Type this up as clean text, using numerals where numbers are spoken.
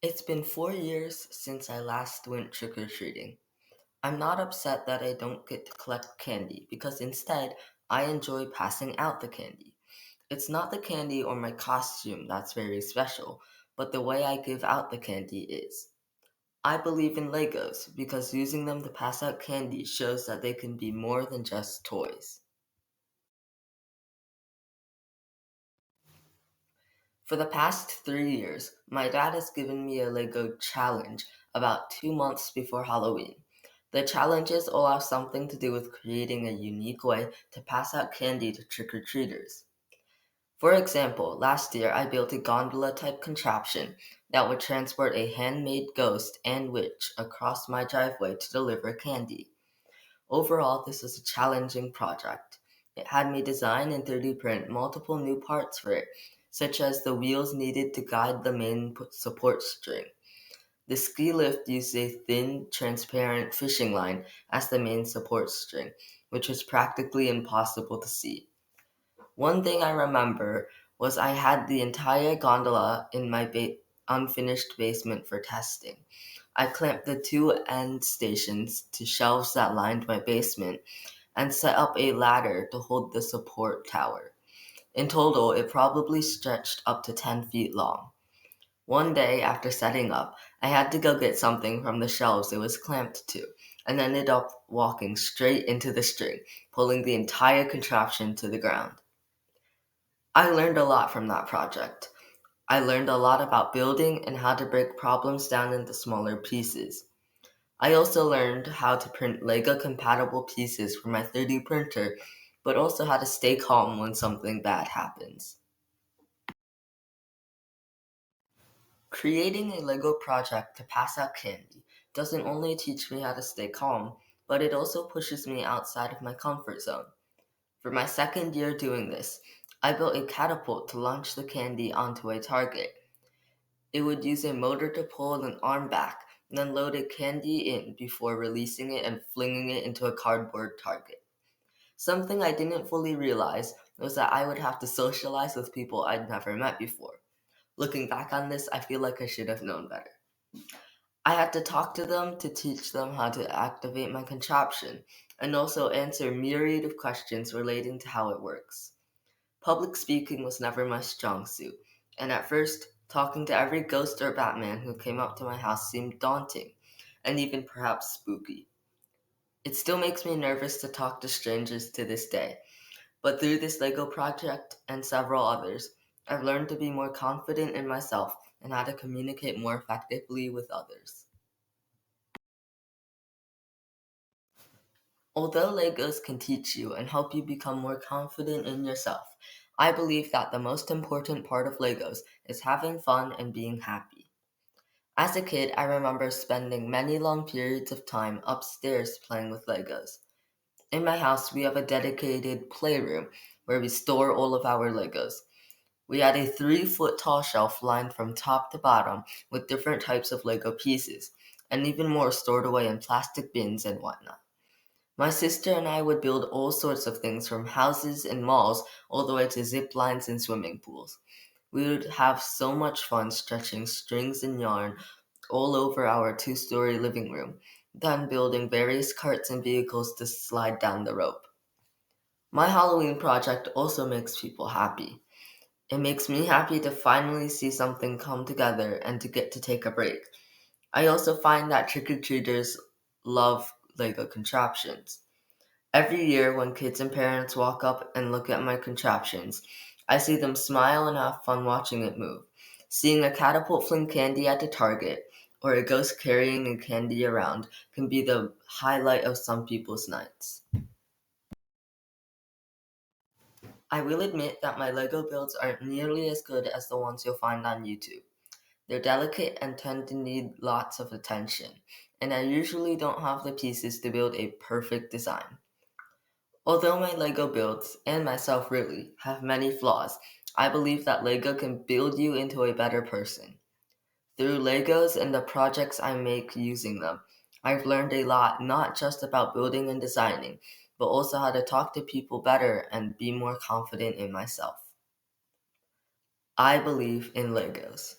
It's been 4 years since I last went trick-or-treating. I'm not upset that I don't get to collect candy because instead I enjoy passing out the candy. It's not the candy or my costume that's very special, but the way I give out the candy is. I believe in Legos because using them to pass out candy shows that they can be more than just toys. For the past 3 years, my dad has given me a Lego challenge about 2 months before Halloween. The challenges all have something to do with creating a unique way to pass out candy to trick or treaters. For example, last year I built a gondola type contraption that would transport a handmade ghost and witch across my driveway to deliver candy. Overall, this was a challenging project. It had me design and 3D print multiple new parts for it, such as the wheels needed to guide the main support string. The ski lift used a thin, transparent fishing line as the main support string, which was practically impossible to see. One thing I remember was I had the entire gondola in my unfinished basement for testing. I clamped the two end stations to shelves that lined my basement and set up a ladder to hold the support tower. In total, it probably stretched up to 10 feet long. One day, after setting up, I had to go get something from the shelves it was clamped to, and ended up walking straight into the string, pulling the entire contraption to the ground. I learned a lot from that project. I learned a lot about building and how to break problems down into smaller pieces. I also learned how to print Lego compatible pieces for my 3D printer, but also how to stay calm when something bad happens. Creating a Lego project to pass out candy doesn't only teach me how to stay calm, but it also pushes me outside of my comfort zone. For my second year doing this, I built a catapult to launch the candy onto a target. It would use a motor to pull an arm back, then load a candy in before releasing it and flinging it into a cardboard target. Something I didn't fully realize was that I would have to socialize with people I'd never met before. Looking back on this, I feel like I should have known better. I had to talk to them to teach them how to activate my contraption, and also answer myriad of questions relating to how it works. Public speaking was never my strong suit, and at first, talking to every ghost or Batman who came up to my house seemed daunting, and even perhaps spooky. It still makes me nervous to talk to strangers to this day, but through this Lego project and several others, I've learned to be more confident in myself and how to communicate more effectively with others. Although Legos can teach you and help you become more confident in yourself, I believe that the most important part of Legos is having fun and being happy. As a kid, I remember spending many long periods of time upstairs playing with Legos. In my house, we have a dedicated playroom where we store all of our Legos. We had a 3 foot tall shelf lined from top to bottom with different types of Lego pieces, and even more stored away in plastic bins and whatnot. My sister and I would build all sorts of things from houses and malls all the way to zip lines and swimming pools. We would have so much fun stretching strings and yarn all over our 2 story living room, then building various carts and vehicles to slide down the rope. My Halloween project also makes people happy. It makes me happy to finally see something come together and to get to take a break. I also find that trick or treaters love Lego contraptions. Every year, when kids and parents walk up and look at my contraptions, I see them smile and have fun watching it move. Seeing a catapult fling candy at a target or a ghost carrying a candy around can be the highlight of some people's nights. I will admit that my Lego builds aren't nearly as good as the ones you'll find on YouTube. They're delicate and tend to need lots of attention, and I usually don't have the pieces to build a perfect design. Although my Lego builds, and myself really, have many flaws, I believe that Lego can build you into a better person. Through Legos and the projects I make using them, I've learned a lot not just about building and designing, but also how to talk to people better and be more confident in myself. I believe in Legos.